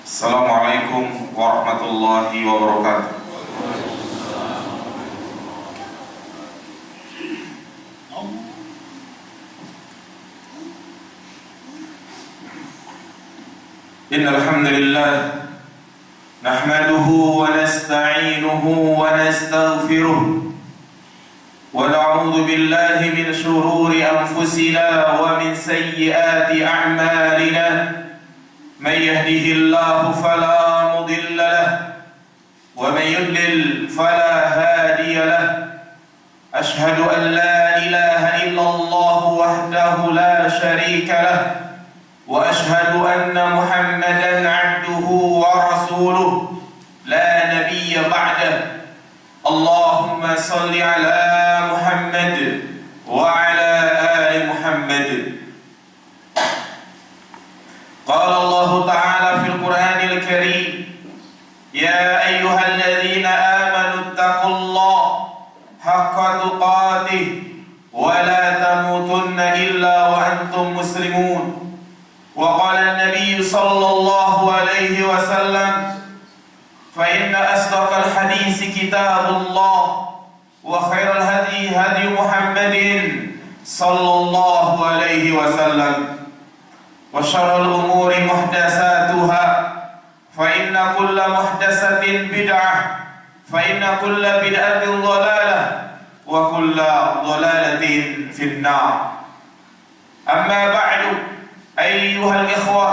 Assalamualaikum warahmatullahi wabarakatuh. Innal hamdalillah nahmaduhu wa nasta'inuhu wa nastaghfiruh wa na'udzu billahi min shururi anfusina wa min sayyiati a'malina. من يهده الله فلا مضل له ومن يضلل فلا هادي له أشهد أن لا إله إلا الله وحده لا شريك له وأشهد أن محمدا عبده ورسوله لا نبي بعده اللهم صل على محمد وعلى آل محمد. قال الله تعالى في القرآن الكريم يا أيها الذين آمنوا اتقوا الله حق تقاته ولا تموتن إلا وأنتم مسلمون. وقال النبي صلى الله عليه وسلم فإن أصدق الحديث كتاب الله وخير الهدي هدي محمد صلى الله عليه وسلم وشر الأمور محدثاتها فإن كل محدثة بدعة فإن كل بدعة ضلالة وكل ضلالة في النار. أما بعد أيها الإخوة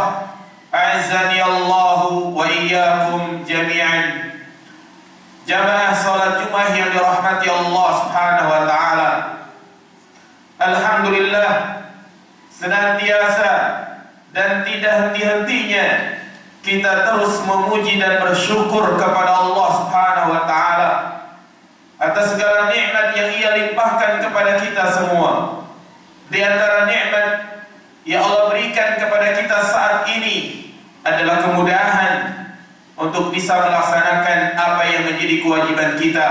أعزني الله وإياكم جميعا. Jamaah salat Jumat yang dirahmati Allah Subhanahu wa taala. Alhamdulillah, senantiasa dan tidak henti-hentinya kita terus memuji dan bersyukur kepada Allah Subhanahu wa taala atas segala nikmat yang Ia limpahkan kepada kita semua. Di antara nikmat yang Allah berikan kepada kita saat ini adalah kemudahan untuk bisa melaksanakan apa yang menjadi kewajiban kita,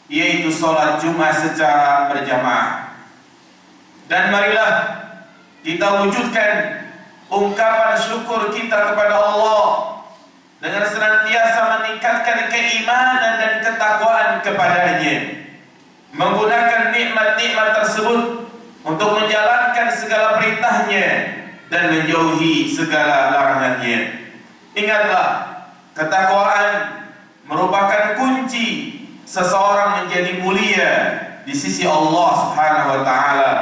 yaitu sholat Jumat secara berjamaah. Dan marilah kita wujudkan ungkapan syukur kita kepada Allah dengan senantiasa meningkatkan keimanan dan ketakwaan kepadanya, menggunakan nikmat-nikmat tersebut untuk menjalankan segala perintahnya dan menjauhi segala larangannya. Ingatlah, ketakwaan merupakan kunci seseorang menjadi mulia di sisi Allah Subhanahu wa taala.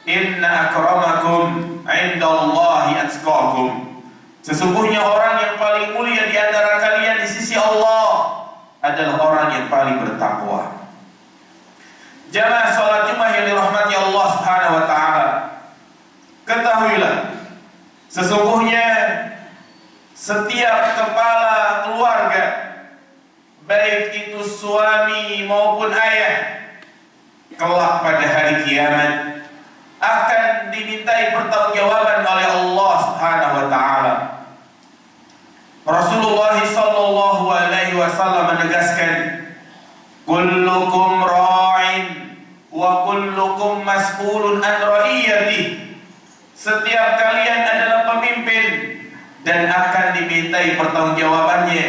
Inna akramakum indallahi atqakum. Sesungguhnya orang yang paling mulia di antara kalian di sisi Allah adalah orang yang paling bertakwa. Jamaah salat Jumat yang dirahmati Allah Subhanahu wa taala, ketahuilah sesungguhnya setiap kepala keluarga, baik itu suami maupun ayah, kelak pada hari kiamat akan dimintai pertanggungjawaban oleh Allah Subhanahu wa taala. Rasulullah sallallahu alaihi wasallam menegaskan, kullukum ra'in wa kullukum mas'ulun an ra'iyatihi. Setiap kalian adalah pemimpin dan akan dimintai pertanggungjawabannya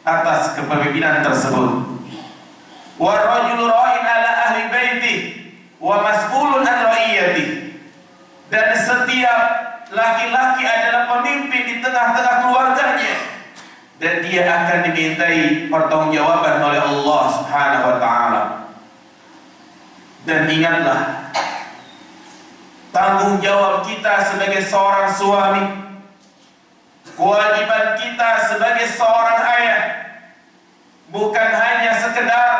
atas kepemimpinan tersebut. Wa rajulu ra'in ala ahli baitihi wa mas'ulun an ra'iyatihi. Dan setiap laki-laki adalah pemimpin di tengah-tengah keluarganya dan dia akan dimintai pertanggungjawaban oleh Allah Subhanahu wa taala. Dan ingatlah, tanggung jawab kita sebagai seorang suami, kewajiban kita sebagai seorang ayah bukan hanya sekedar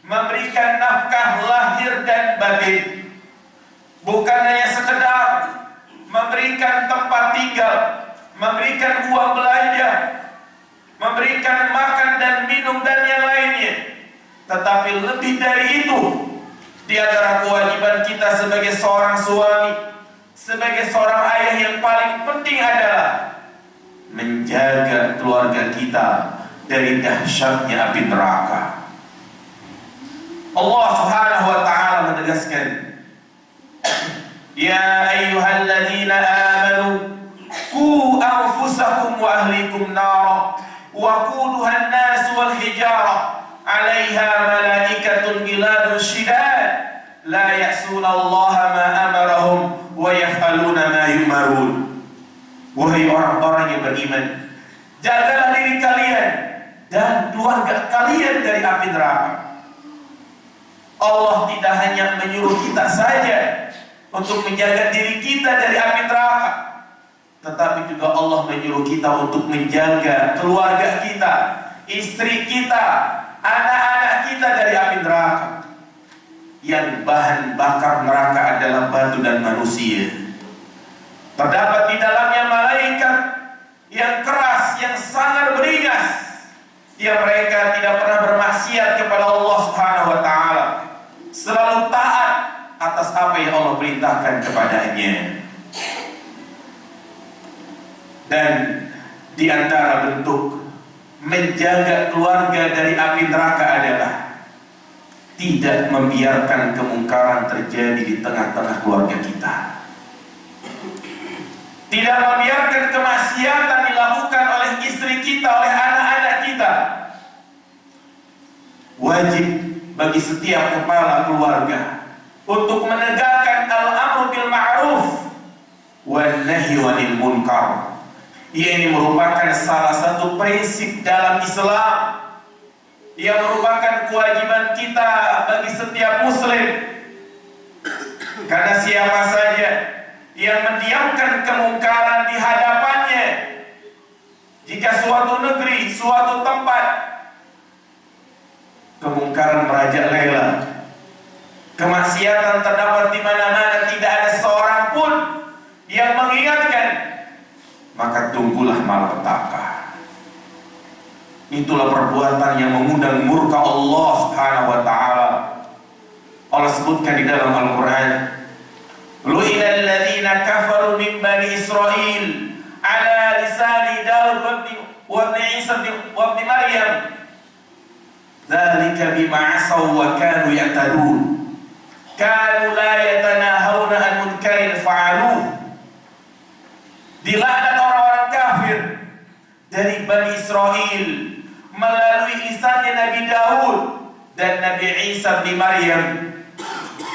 memberikan nafkah lahir dan batin, bukan hanya sekedar memberikan tempat tinggal, memberikan uang belanja, memberikan makan dan minum dan yang lainnya, tetapi lebih dari itu, di antara kewajiban kita sebagai seorang suami, sebagai seorang ayah yang paling penting adalah menjaga keluarga kita dari dahsyatnya api neraka. Allah Subhanahu wa taala menegaskan, ya ayyuhalladzina amanu qu anfusakum wa ahlikum nara waquduha an-nas wal hijara 'alaiha malaikatun giladun shidad la ya'suna Allah ma amarahum wa yaf'aluna ma yu'marun. Wahai orang-orang yang beriman, jagalah diri kalian dan keluarga kalian dari api neraka. Allah tidak hanya menyuruh kita saja untuk menjaga diri kita dari api neraka, tetapi juga Allah menyuruh kita untuk menjaga keluarga kita, istri kita, anak-anak kita dari api neraka. Yang bahan bakar neraka adalah batu dan manusia. Terdapat di dalamnya malaikat yang keras, yang sangat beringas, yang mereka tidak pernah bermaksiat kepada Allah Subhanahu wa taala, selalu taat atas apa yang Allah perintahkan kepadanya. Dan di antara bentuk menjaga keluarga dari api neraka adalah tidak membiarkan kemungkaran terjadi di tengah-tengah keluarga kita. Tidak membiarkan kemaksiatan dilakukan oleh istri kita, oleh anak-anak kita. Wajib bagi setiap kepala keluarga untuk menegakkan al-amru bil ma'ruf wan nahyi 'anil munkar. Ini merupakan salah satu prinsip dalam Islam yang merupakan kewajiban kita bagi setiap muslim. Karena siapa saja yang mendiamkan kemungkaran di hadapannya, jika suatu negeri, suatu tempat kemungkaran merajalela, kemaksiatan terdapat di mana-mana, tidak ada seorang pun yang mengingatkan, maka tunggulah malapetaka. Itulah perbuatan yang mengundang murka Allah Subhanahu wa taala. Allah sebutkan di dalam Al-Qur'an, lu'inal ladzina kafaru min bani Israil ala lisani Daud wa ibn Isa wa ibn Maryam dzalika bima 'asaw wa kanu ya'tadun kanu la yatanahawna 'an munkarin fa'aluh. Dilaknat orang-orang kafir dari Bani Israel melalui lisannya Nabi Daud dan Nabi Isa bin Maryam,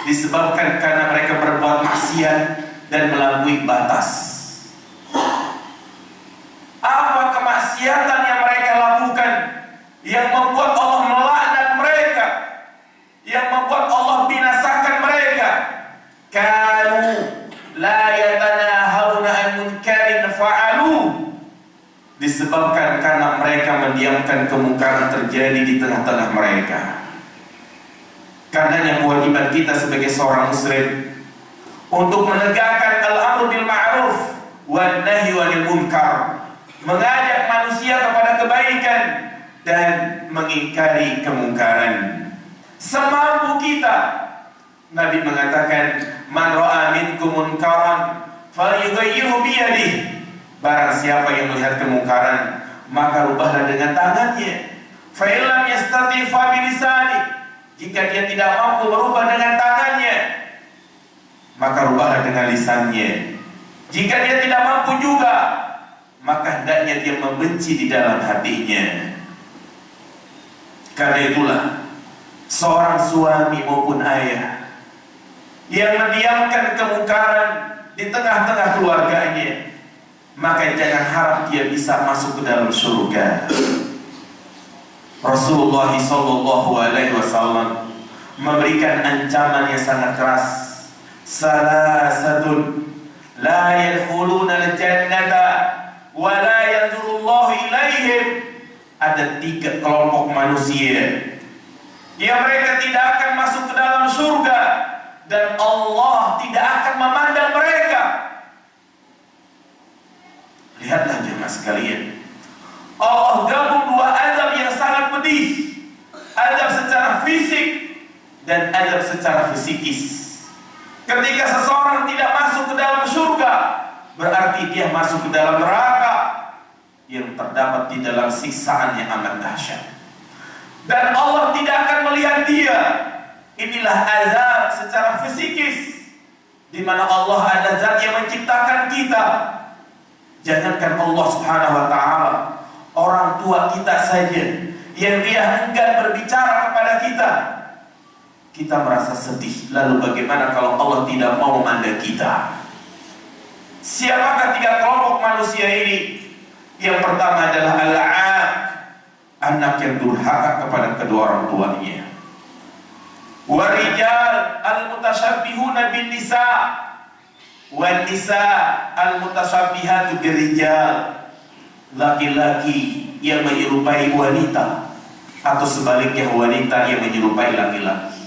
disebabkan karena mereka berbuat maksiat dan melampaui batas. Apa kemaksiatan yang mereka lakukan yang membuat Allah melaknat mereka, yang membuat Allah binasakan mereka? Kanu la yatanahawna an munkarin fa'alu. Disebabkan karena mereka mendiamkan kemungkaran terjadi di tengah-tengah mereka. Karenanya kewajiban kita sebagai seorang muslim untuk menegakkan al-amru bil ma'ruf wan nahyi 'anil munkar, mengajak manusia kepada kebaikan dan mengingkari kemungkaran semampu kita. Nabi mengatakan, man ra'a minkum munkaran falyughayyirhu bi yadihi. Barang siapa yang melihat kemungkaran, maka rubahlah dengan tangannya. Fa illam yastati fa bi lisani. Jika dia tidak mampu merubah dengan tangannya, maka rubahlah dengan lisannya. Jika dia tidak mampu juga, maka hendaknya dia membenci di dalam hatinya. Karena itulah seorang suami maupun ayah yang mendiamkan kemungkaran di tengah-tengah keluarganya, maka jangan harap dia bisa masuk ke dalam surga. Rasulullah SAW memberikan ancaman yang sangat keras. Salasatun la yadkhuluna al-jannata wa la yanzurullahu ilaihim. Ada 3 kelompok manusia yang mereka tidak akan masuk ke dalam surga dan Allah tidak akan memandang mereka. Lihatlah jemaah sekalian, Allah gabung 2 azab yang sangat pedih. Azab secara fisik dan azab secara psikis. Ketika seseorang tidak masuk ke dalam surga, berarti dia masuk ke dalam neraka yang terdapat di dalam siksaan yang amat dahsyat. Dan Allah tidak akan melihat dia. Inilah azab secara psikis, di mana Allah ada zat yang menciptakan kita. Jangankan Allah Subhanahu wa ta'ala, orang tua kita saja yang dia enggan berbicara kepada kita merasa sedih. Lalu bagaimana kalau Allah tidak mau memandang kita? Siapakah 3 kelompok manusia ini? Yang pertama adalah al-'aq, anak yang durhaka kepada kedua orang tuanya. Warijal al-mutasyabbihuna bin nisa, wan nisa al-mutasyabbihatu birrijal, laki-laki yang menyerupai wanita atau sebaliknya wanita yang menyerupai laki-laki.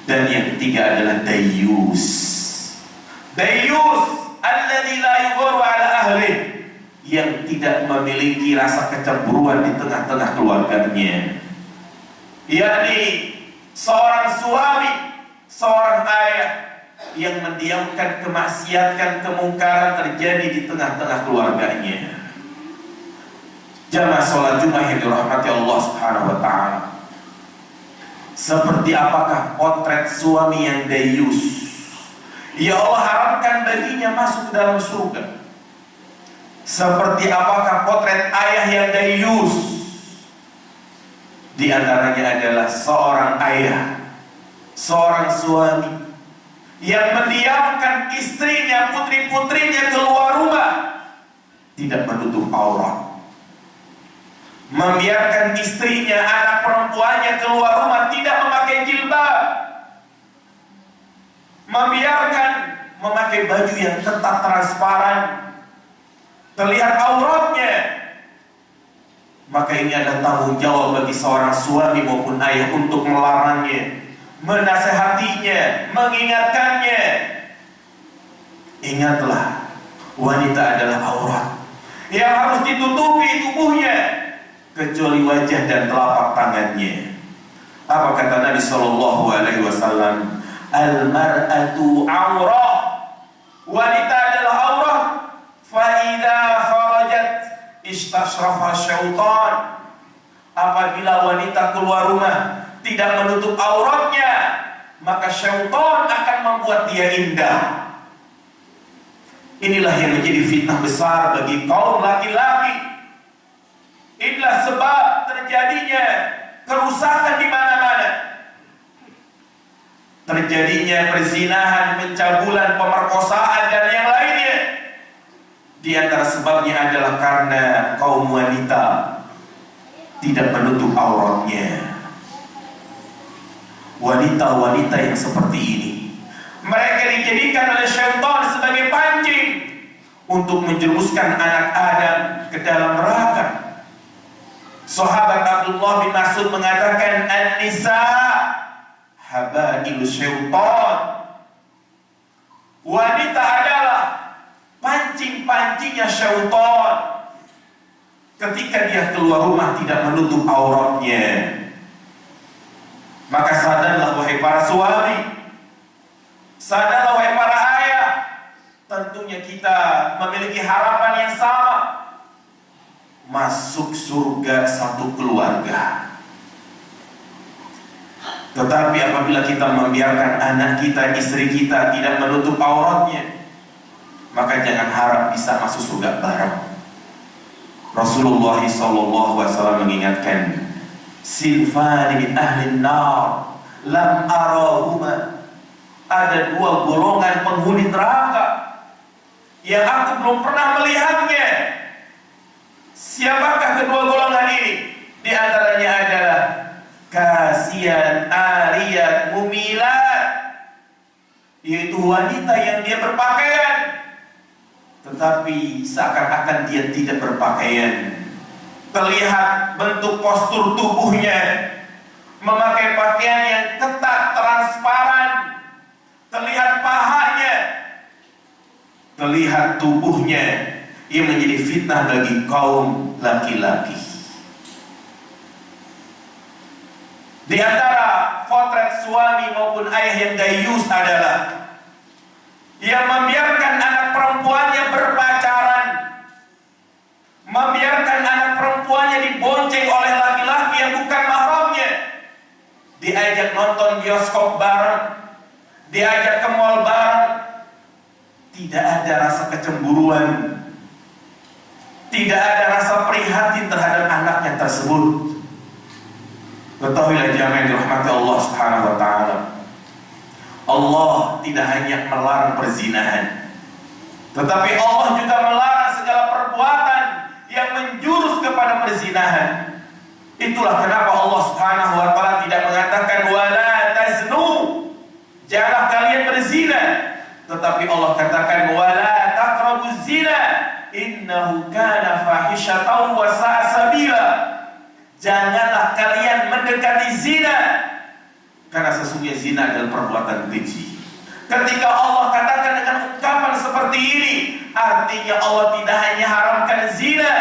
Dan yang ketiga adalah dayyus. Dayyus alladzi la yughru ala ahli, yang tidak memiliki rasa kecemburuan di tengah-tengah keluarganya. Yakni seorang suami, seorang ayah yang mendiamkan kemaksiatan, kemungkaran terjadi di tengah-tengah keluarganya. Jamaah sholat Jumat yang dirahmati Allah Subhanahu wa ta'ala, seperti apakah potret suami yang dayyus? Ya Allah harapkan baginya masuk ke dalam surga. Seperti apakah potret ayah yang dayyus? Di antaranya adalah seorang ayah, seorang suami yang mendiamkan istrinya, putri-putrinya keluar rumah, tidak menutup aurat, membiarkan istrinya, anak perempuannya keluar rumah tidak memakai jilbab, membiarkan memakai baju yang ketat transparan, terlihat auratnya. Maka ini ada tanggung jawab bagi seorang suami maupun ayah untuk melarangnya, menasehatinya, mengingatkannya. Ingatlah, wanita adalah aurat yang harus ditutupi tubuhnya, kecuali wajah dan telapak tangannya. Apa kata Nabi Sallallahu Alaihi Wasallam? Al-mar'atu aurah, wanita adalah aurat. Fa'idha kharajat istashrafa syaitan, apabila wanita keluar rumah tidak menutup auratnya, maka syaitan akan membuat dia indah. Inilah yang menjadi fitnah besar bagi kaum laki-laki. Inilah sebab terjadinya kerusakan di mana-mana, terjadinya perzinahan, pencabulan, pemerkosaan dan yang lainnya. Di antara sebabnya adalah karena kaum wanita tidak menutup auratnya. Wanita-wanita yang seperti ini, mereka dijadikan oleh syaitan sebagai pancing untuk menjerumuskan anak Adam ke dalam neraka. Sahabat Abdullah bin Mas'ud mengatakan, an-nisa habailu syaitan, wanita adalah pancing-pancingnya syaitan. Ketika dia keluar rumah tidak menutup auratnya, maka sadarlah wahai para suami, sadarlah wahai para ayah, tentunya kita memiliki harapan yang sama, masuk surga satu keluarga. Tetapi apabila kita membiarkan anak kita, istri kita tidak menutup auratnya, maka jangan harap bisa masuk surga bareng. Rasulullah SAW mengingatkan, sinfani min ahli nar lam arahuma, ada 2 golongan penghuni neraka yang aku belum pernah melihatnya. Siapakah kedua golongan ini? Di antaranya adalah kasiat, ariyat, mumilat, yaitu wanita yang dia berpakaian tetapi seakan-akan dia tidak berpakaian. Terlihat bentuk postur tubuhnya, memakai pakaian yang ketat, transparan, terlihat pahanya, terlihat tubuhnya, yang menjadi fitnah bagi kaum laki-laki. Di antara potret suami maupun ayah yang dayyus adalah yang membiarkan anak perempuannya berpacaran, membiarkan anak perempuannya dibonceng oleh laki-laki yang bukan mahramnya, diajak nonton bioskop bareng, diajak ke mall bareng, tidak ada rasa kecemburuan, tidak ada rasa prihatin terhadap anaknya tersebut. Ketahuilah jamaah yang dirahmati Allah Subhanahu wa taala, Allah tidak hanya melarang perzinahan, tetapi Allah juga melarang segala perbuatan yang menjurus kepada perzinahan. Itulah kenapa Allah Subhanahu wa taala tidak mengatakan wala taznu, janganlah kalian berzina, tetapi Allah katakan wala taqrabuz zina innahu kana fahisyatan wa sa'a sabila. Janganlah kalian mendekati zina, karena sesungguhnya zina adalah perbuatan keji. Ketika Allah katakan dengan ungkapan seperti ini, artinya Allah tidak hanya haramkan zina,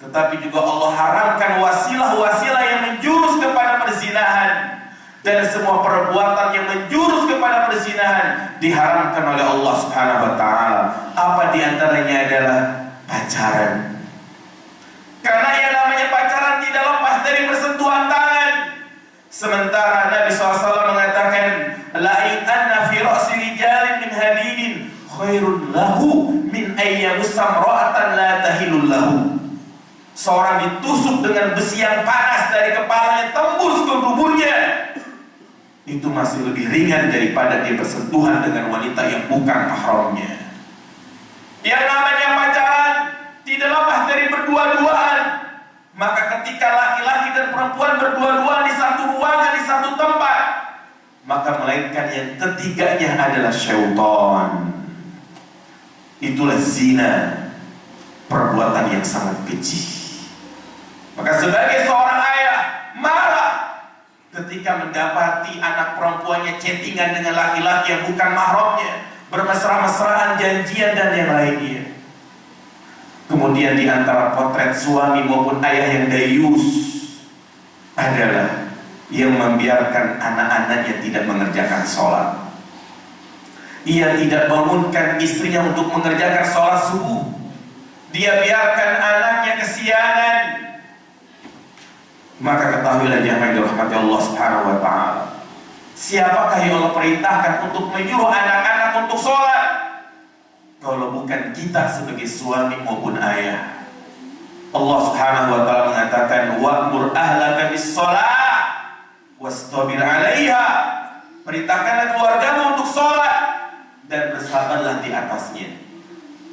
tetapi juga Allah haramkan wasilah-wasilah yang menjurus kepada perzinahan. Dan semua perbuatan yang menjurus kepada perzinahan diharamkan oleh Allah Subhanahu wa taala. Apa diantaranya adalah pacaran. Karena yang namanya pacaran tidak lepas dari persentuhan tangan. Sementara Nabi SAW mengatakan, la'in anna fi ra'si rijalin min hadidin khairun lahu min ayyamusam ra'atan la tahilul lahu. Seorang ditusuk dengan besi yang panas dari kepalanya tembus ke tubuhnya, itu masih lebih ringan daripada dia bersentuhan dengan wanita yang bukan mahramnya. Yang namanya pacaran tidak lepas dari berdua-duaan. Maka ketika laki-laki dan perempuan berdua-duaan di satu ruangan, di satu tempat, maka melainkan yang ketiganya adalah syaitan. Itulah zina, perbuatan yang sangat keji. Maka sebagai seorang ayah marah ketika mendapati anak perempuannya chattingan dengan laki-laki yang bukan mahramnya, bermesra-mesraan, janjian dan yang lainnya. Kemudian di antara potret suami maupun ayah yang dayus adalah yang membiarkan anak-anaknya tidak mengerjakan sholat. Ia tidak bangunkan istrinya untuk mengerjakan sholat subuh. Dia biarkan anaknya kesiangan. Maka ketahuilah jamaah yang dirahmati Allah Subhanahu wa taala, siapakah yang Allah perintahkan untuk menyuruh anak-anak untuk sholat kalau bukan kita sebagai suami maupun ayah? Allah Subhanahu wa taala mengatakan wa'mur ahlaka bis-shalah wastabir 'alaiha. Perintahkanlah keluargamu untuk sholat dan bersabarlah di atasnya.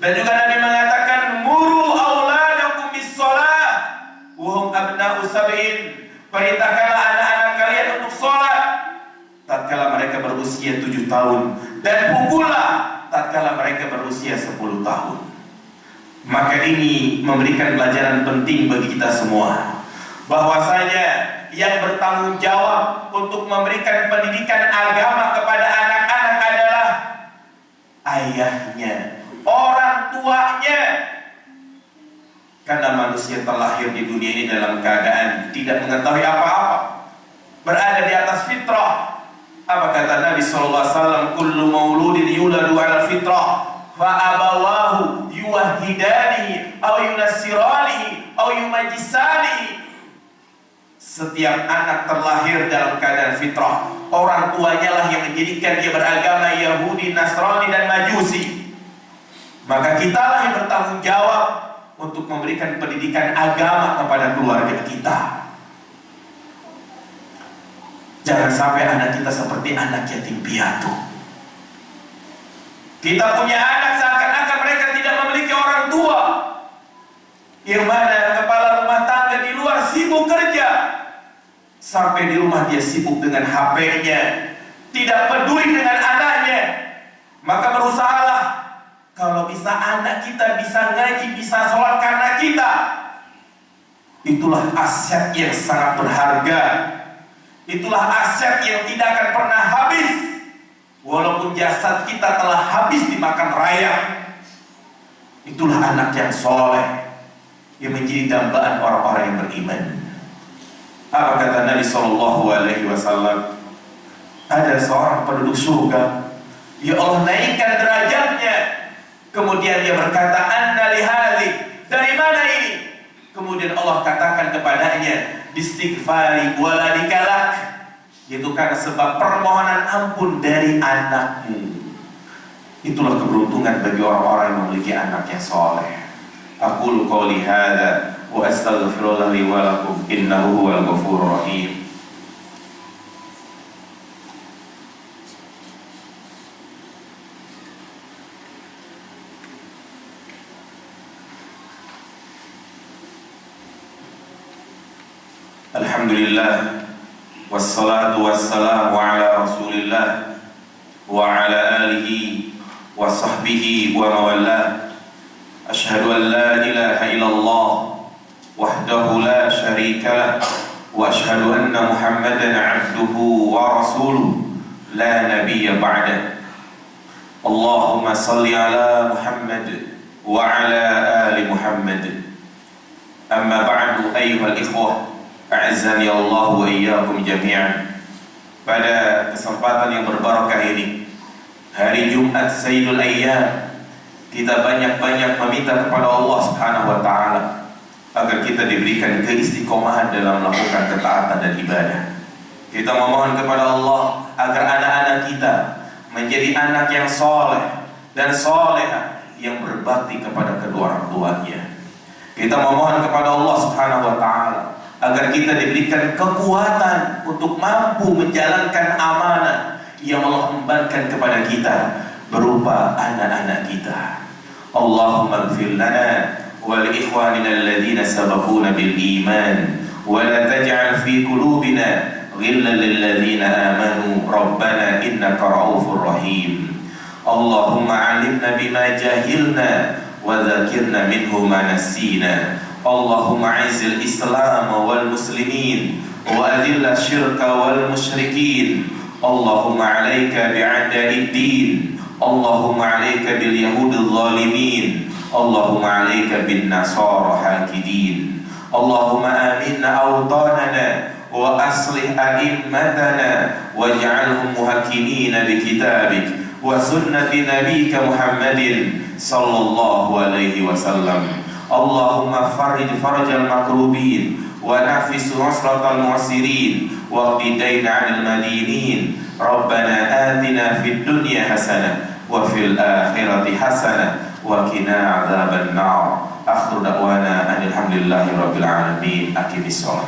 Dan juga Nabi mengatakan muru auladakum bis-shalah wa hum abna'u sab'in. Perintahkanlah anak-anak kalian untuk sholat tatkala mereka berusia 7 tahun, dan pukullah tatkala mereka berusia 10 tahun. Maka ini memberikan pelajaran penting bagi kita semua, bahwasanya yang bertanggung jawab untuk memberikan pendidikan agama kepada anak-anak adalah ayahnya, orang tuanya. Karena manusia terlahir di dunia ini dalam keadaan tidak mengetahui apa-apa, berada di atas fitrah. Apa kata Nabi SAW? Kullu mauludin yuladu ala fitrah fa abawahu yuwahhidanihi aw yunassiranihi aw yumajjisanihi. Setiap anak terlahir dalam keadaan fitrah. Orang tuanya lah yang menjadikan dia beragama Yahudi, Nasrani dan Majusi. Maka kitalah yang bertanggung jawab untuk memberikan pendidikan agama kepada keluarga kita. Jangan sampai anak kita seperti anak yatim piatu. Kita punya anak seakan-akan mereka tidak memiliki orang tua, yang mana kepala rumah tangga di luar sibuk kerja, sampai di rumah dia sibuk dengan HP-nya, tidak peduli dengan anaknya. Maka berusahalah kalau bisa anak kita bisa ngaji, bisa sholat karena kita. Itulah aset yang sangat berharga. Itulah aset yang tidak akan pernah habis, walaupun jasad kita telah habis dimakan rayap. Itulah anak yang soleh, yang menjadi dambaan orang-orang yang beriman. Apa kata Nabi SAW? Ada seorang penduduk surga, ya Allah naikkan derajatnya. Kemudian dia berkata, anna lihadzi, dari mana ini? Kemudian Allah katakan kepadanya, istighfari waladikalak, yaitu karena sebab permohonan ampun dari anakmu. Itulah keberuntungan bagi orang-orang yang memiliki anak yang soleh. Aqulu qawli hadza wa astaghfirullah li wa lakum innahu huwal ghafurur rahim. Alhamdulillah wassalatu wassalamu ala Rasulillah wa ala alihi wa sahbihi wa mawalla. Asyhadu an la ilaha illallah wahdahu la syarika lah wa asyhadu anna Muhammadan abduhu wa rasuluh la nabiyya ba'da. Allahumma salli ala Muhammad wa ala ali Muhammad. Amma ba'du, ayyuhal ikhwah, a'azzani Allah wa iyyakum jami'an. Pada kesempatan yang berbarakah ini, hari Jumat Sayyidul Ayyam, kita banyak-banyak meminta kepada Allah Subhanahu wa taala agar kita diberikan keistiqomahan dalam melakukan ketaatan dan ibadah. Kita memohon kepada Allah agar anak-anak kita menjadi anak yang soleh dan soleha yang berbakti kepada kedua orang tuanya. Kita memohon kepada Allah Subhanahu wa taala agar kita diberikan kekuatan untuk mampu menjalankan amanah yang Allah embankan kepada kita berupa anak-anak kita. Allahumma ighfir lana wa li ikhwanina alladhina sabaquna bil iman wa la taj'al fi qulubina ghillan lil ladzina amanu rabbana innaka ra'ufur rahim. Allahumma 'allimna bima jahilna wa dzakirna minhu ma nasina. Allahumma 'izzil islam wal muslimin wa adhil syirka wal musyrikin. Allahumma 'alaika bi'ada'id din. Allahumma 'alaika bil yahudil zalimin. Allahumma 'alaika bin nasara hakidin. Allahumma aminna awtanana wa aslih a'immatana waj'alhum muhakkimina bi kitabik wa sunnati nabiyyika Muhammadin sallallahu alaihi wasallam. Allahumma farij farajal makrubin wa nafis usratal mu'sirin wa qidayna 'anil madinin. Rabbana atina fid dunya hasanah wa fil akhirati hasanah wa qina 'adzaban nar. Akhiru da'wana alhamdulillahi rabbil alamin. Aqimissalah.